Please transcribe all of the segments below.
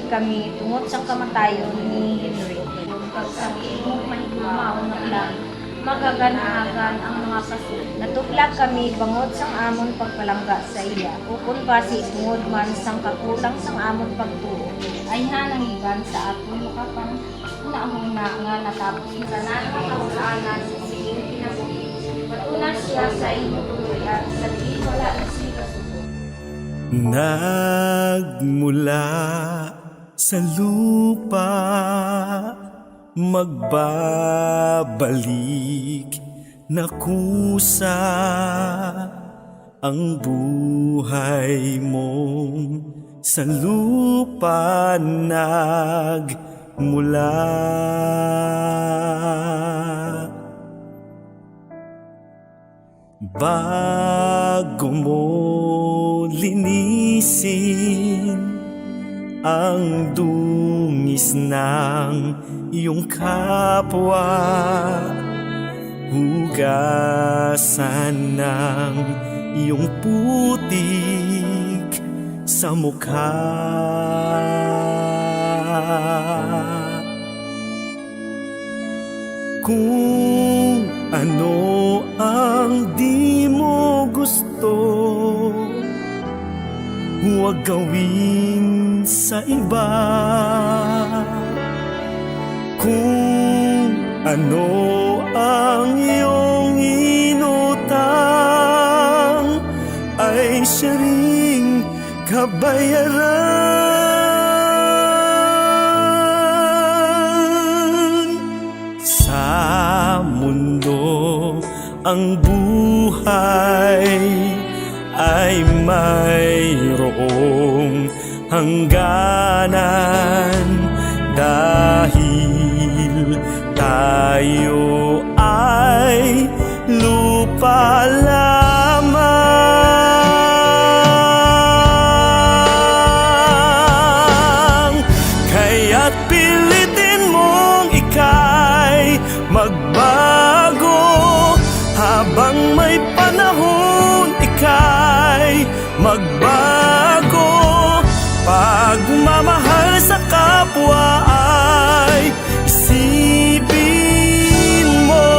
kami tungod sa kamatayon ni Henry. Pag sa imong mahigmaon na lang, magaganahagan ang mga kasul. Natuglag kami bangod sang amon pagpalangga sa iya. Ukon basi tungod man sang kakulang sang amon pagtuo. Ay hanangigan sa aton makapang una nga natapos sa nanakaulangan sa siyang kinabuhi. Patuna siya sa iyong tuluyan, sa diin wala na siya kasubok. Nagmula sa lupa, magbabalik na kusa ang buhay mong sa lupa nagmula. Bago mo linisin ang dungis ng iyong kapwa, hugasan ng iyong putik sa mukha. Kung ano ang di mo gusto, huwag gawin sa iba. Kung ano ang iyong inutang, ay siya ring kabayaran. Sa mundo ang buhay ay mayroong hangganan, dahil tayo ay lupa lamang. Kaya't pilitin mong ika'y magbago, habang may panahon ika'y magbago. Pagmamahal sa kapwa ay isipin mo.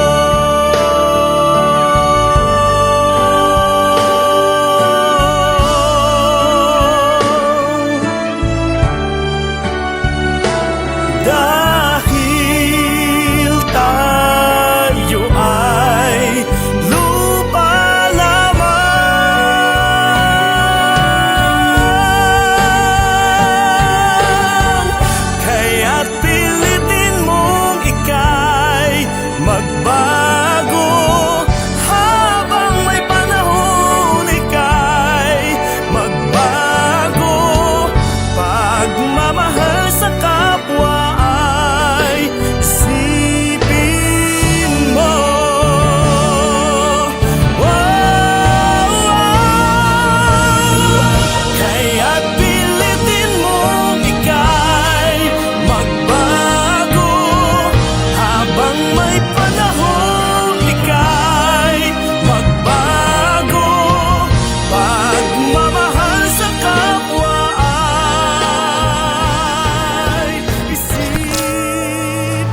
Dahil tayo ay lupa lamang, kaya't pilitin mong ika'y magbago, habang may panahon ika'y magbago. Pagmamahal sa kapwa ay isipin mo. Kaya't pilitin mong ika'y magbago, habang may panahon ika'y magbago. Pagmamahal sa kapwa ay isipin.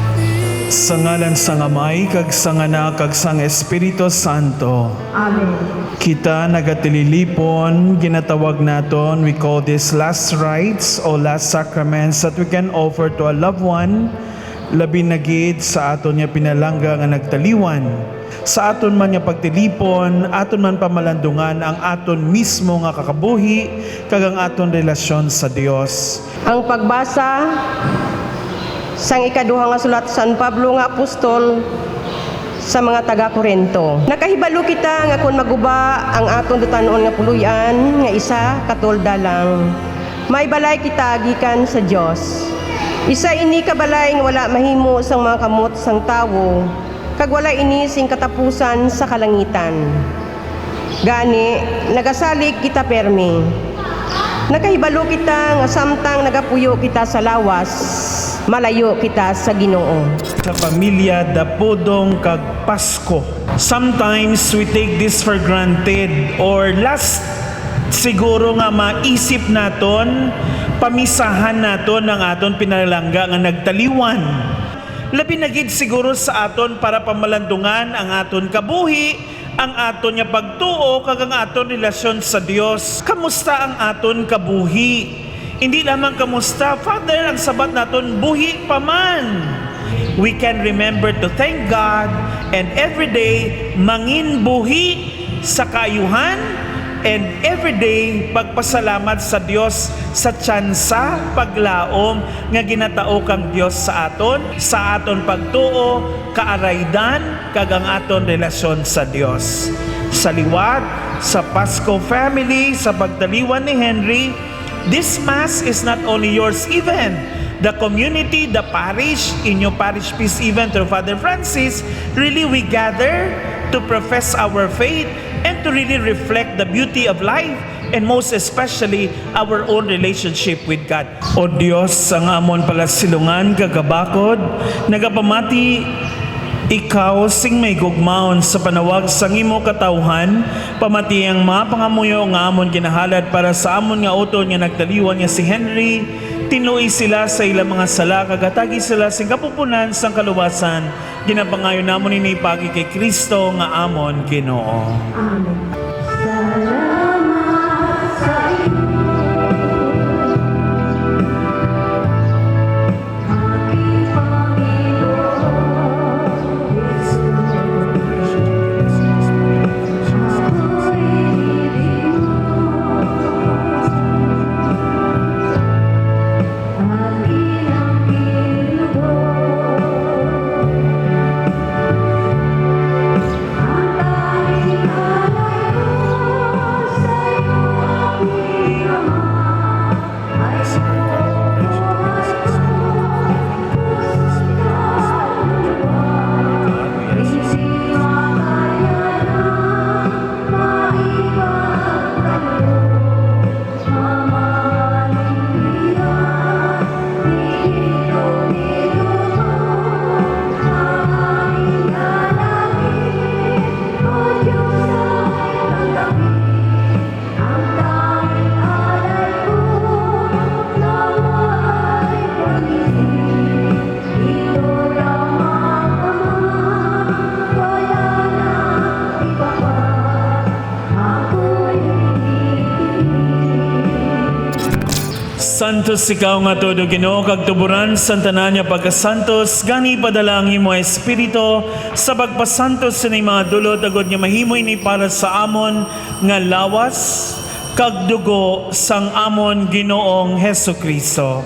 Sa ngalan sang Amay, kag sang Anak, kag sang Espiritu Santo. Amen. Kita nagatililipon, ginatawag naton, we call this last rites o last sacraments that we can offer to a loved one, labi na gid sa aton nga pinalangga nga nagtaliwan. Sa aton man nga pagtilipon, aton man pamalandungan ang aton mismo nga kakabuhi, kag ang aton relasyon sa Dios. Ang pagbasa sang ikaduha nga sulat San Pablo nga apostol sa mga taga-Korinto. Nakahibalo kita nga kung maguba ang aton dutanon nga puluyan nga isa katolda lang. May balay kita gikan sa Dios. Isa ini kabalay nga wala mahimo sang mga kamot sang tawo, kag wala ini sing katapusan sa kalangitan. Gani nagasalig kita permi. Nakahibalo kita nga samtang nagapuyo kita sa lawas, malayo kita sa Ginoo. Sa pamilya Dapodong kag Pasko. Sometimes we take this for granted, or last Siguro nga maisip naton, pamisahan naton ang aton pinalangga nga nagtaliwan. Labi na gid siguro sa aton para pamalandungan ang aton kabuhi, ang aton nga pagtuo kag ang aton relasyon sa Dios. Kamusta ang aton kabuhi? Hindi lamang kamusta, Father, ang sabat naton buhi pa man. We can remember to thank God and every day mangin buhi sa kaayuhan and everyday pagpasalamat sa Dios sa tsansa paglaom nga ginatao kang Dios sa aton pagtuo, kaaraydan kag ang aton relasyon sa Dios. Sa liwat sa Pasko family, sa pagtaliwan ni Henry, this Mass is not only yours even. The community, the parish, in your parish peace even through Father Francis, really we gather to profess our faith and to really reflect the beauty of life and most especially our own relationship with God. O Diyos, ang amon pala silungan kagabakod, nagapamati ikaw sing may gugmaon sa panawag sang imo katawhan, pamati ang mga pangamuyo nga amon ginahalad para sa amon nga uton nga nagtaliwan nga si Henry, tinuoy sila sa ilang mga sala, kagatagi sila sing kapupunan sang kaluwasan, ginapangayon namon ini pagi kay Kristo nga amon Ginoo. Santos ikaw nga todo Ginoo kag tuburan sa tanan nga pagkasantos gani padala ang imo espiritu sa pagpasantos sa mga dulot agod nga mahimoy ni para sa amon nga lawas kag dugo sang amon Ginoong Hesukristo.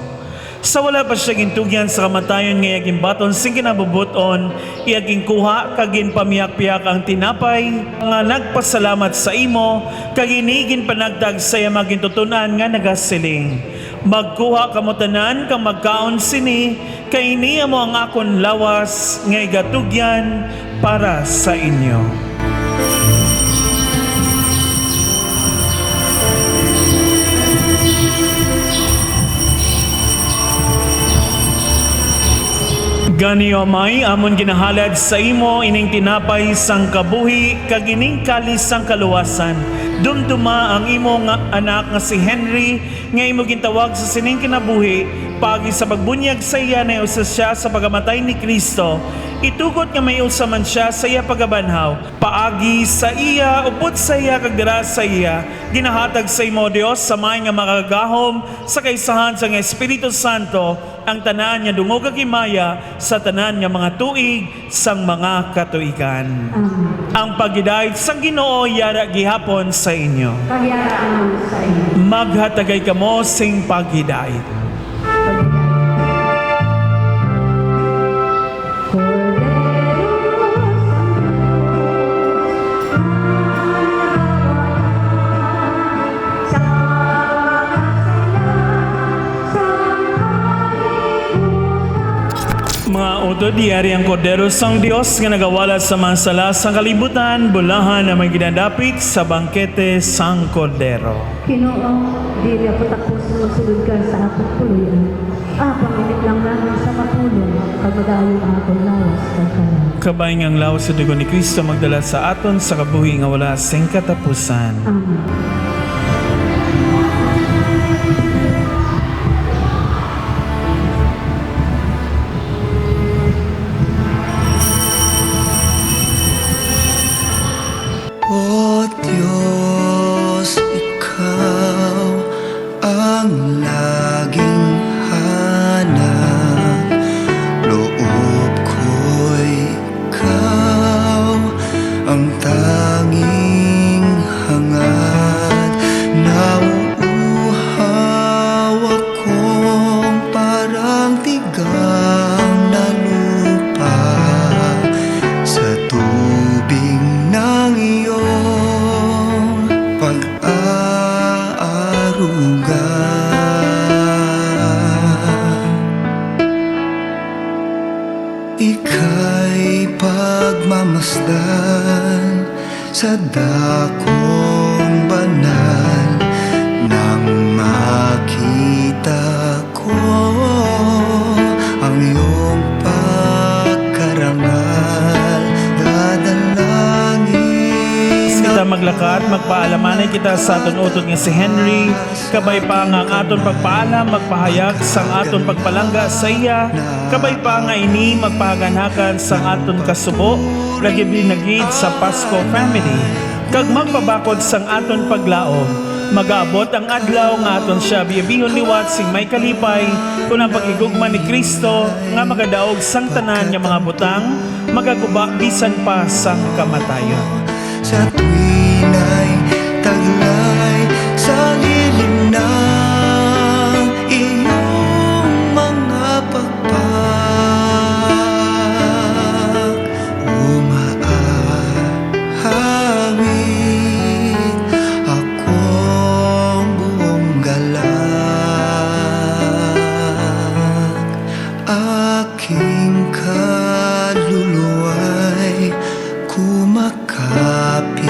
Sa wala pa siya gintugyan sa kamatayon nga yaging baton sing kinabubuton, iyaging kuha kagin pamiyak-piyak ang tinapay nga nagpasalamat sa imo kag inigin panagdag saya magintutunan nga nagasiling. Magkuha kamo tanan kang magkaon sini kay niya mo ang akon lawas nga igatugyan para sa inyo. Gani o may amon ginahalad sa imo ining tinapay sang kabuhi kag ining kalis sang kaluwasan. Dumduma ang imo nga anak nga si Henry nga imo gintawag sa sining kinabuhi pagi sa pagbunyag sa iya na usa siya sa pagamatay ni Kristo. Itugot nga may usa man siya sa iya pagabanhaw. Paagi sa iya upod sa iya kag dira sa iya ginahatag sa imo Dios sa may nga makagahom sa kaisahan sa Espiritu Santo ang tanan nga dungog kag himaya sa tanan nga mga tuig sang mga katuigan. Ang pagidait sang Ginoo yara gihapon sa inyo. Maghatagay kamo sing pagidait. Mga utod, diyari ang kordero sang Dios nga nagawala sa mga sala sang kalibutan, bulahan na may ginadapit sa bangkete sang kordero. Ginoo, dili ako takos na magsulod ka sa akong puluyan. Panginit lang namin sa matulong, kag madayo ang akong lawas kag kanan. Kabayan ang lawas sa dugo ni Kristo magdala sa aton sa kabuhi nga wala sing katapusan. Amen. Diyos, Ikaw ang laging hanap. Loob ko'y Ikaw ang tanging hangad. Nauuhaw akong parang tigang na lupa sa tubig ng iyong pag-aaruga. Ika'y pagmamasdan sa dakong banal. Nang makita ko ang iyong pagkarangal, dadalangin Kita maglakad, magpaalamanay kita sa aton utod nga si Henry, kabay pa nga ang aton pagpaalam, magpahayag sang aton pagpalangga sa iya, kabay pa nga ini magpahaganhakan sang aton kasubo, lagi binagid sa Pasko family, kag magpabakod sang aton paglaom. Mag-aabot ang adlaw nga aton siya biyabihon liwat sing may kalipay kung ang pag-igugma ni Kristo nga magadaog sang tanan nga mga butang, magaguba bisan pa sang kamatayon. sa tuwina'y taglay sa lilim ng iyong mga pagpag. Umaahawit akong buong galak. Aking kaluluwa'y kumakapit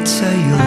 sa'yo,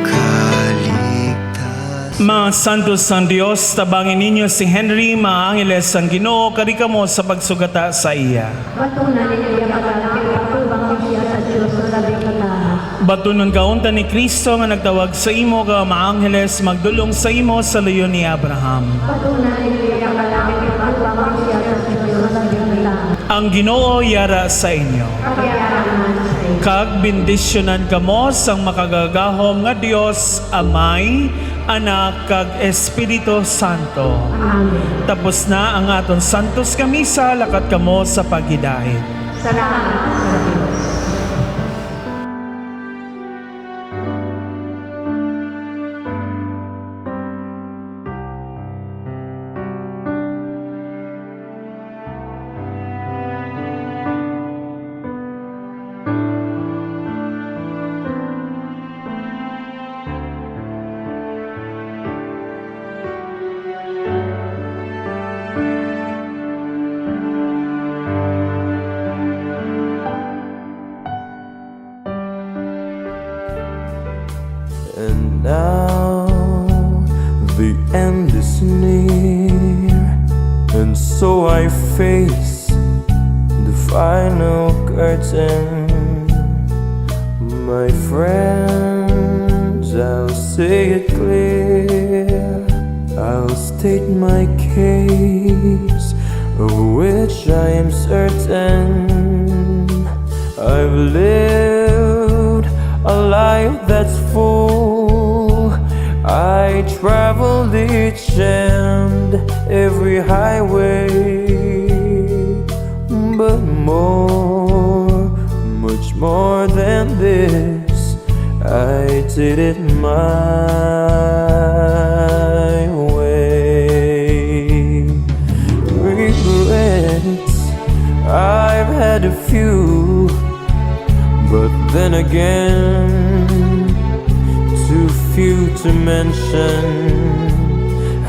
kaligtas. Mga santos ng Diyos, tabangin ninyo si Henry, mga angeles ang Ginoo, karika mo sa pagsugata sa iya. Patunan ninyo yung magalangin patubang siya sa Diyos sa labing kataas. Batunon kaunta ni Kristo nga nagtawag sa imo ka mga angeles magdulong sa imo sa luyo ni Abraham. Patunan ninyo yung magalangin patubang siya sa Diyos sa labing kataas. Ang Ginoo yara sa inyo. Pagyayaman sa iyo. Kag bendisyonan kamo sang makagagahom nga Dios, Amay, Anak kag Espiritu Santo. Amen. Tapos na ang aton santos kamisa, lakat kamo sa paghidait. Salamat sa Diyos. And now the end is near, and so I face the final curtain. My friends, I'll say it clear, I'll state my case, of which I am certain. I've lived a life that's full. I traveled each and every highway, but more, much more than this, I did it my way. Regrets, I've had a few, but then again, too few to mention.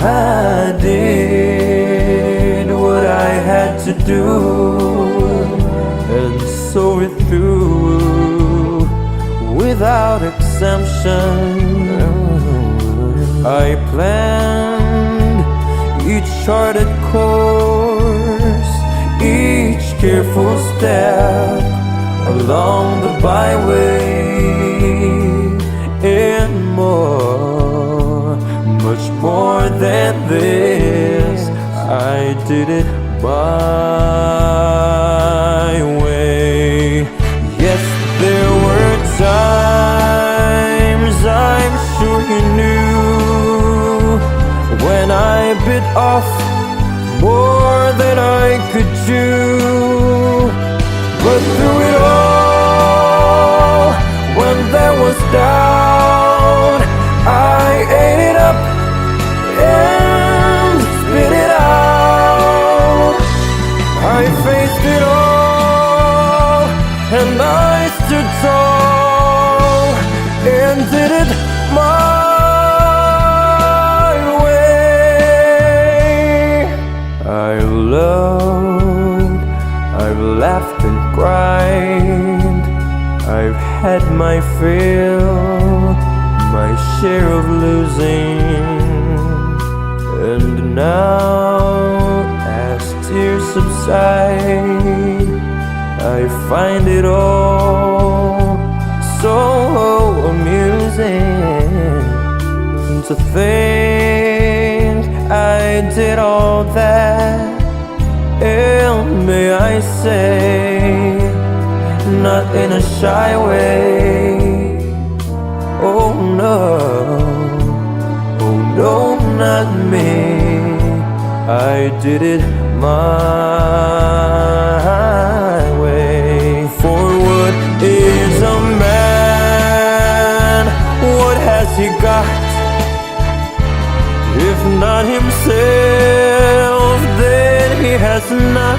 I did what I had to do, and so it through, without exemption. I planned each charted course, each careful step along the byway, and more, much more than this, I did it my way. Yes, there were times bit off more than I could chew. But through it all, when there was doubt, I ate it up and spit it out. I faced it all, and I stood tall and did it my way. I've loved, I've laughed and cried, I've had my fill, my share of losing. And now, as tears subside, I find it all so amusing to think I did all that. And may I say, not in a shy way. Oh no, oh no, not me. I did it my way. For what is a man? What has he got? If not himself, then he has not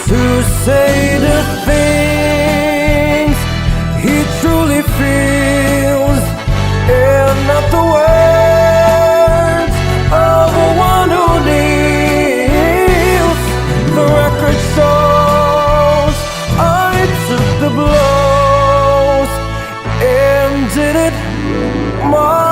to say the things he truly feels, and not the words of one who kneels. The record shows I took the blows and did it my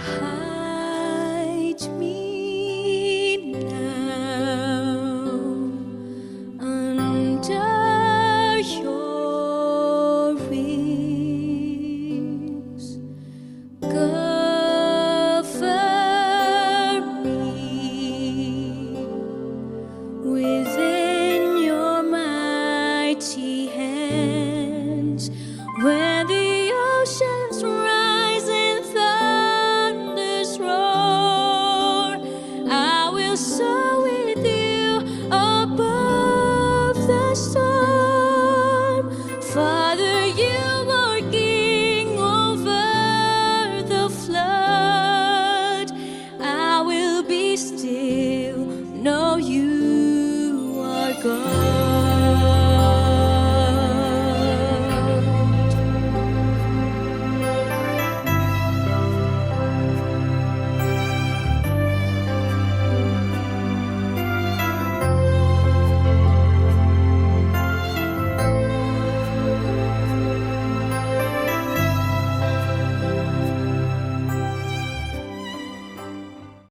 hide me now under your wings. Cover me with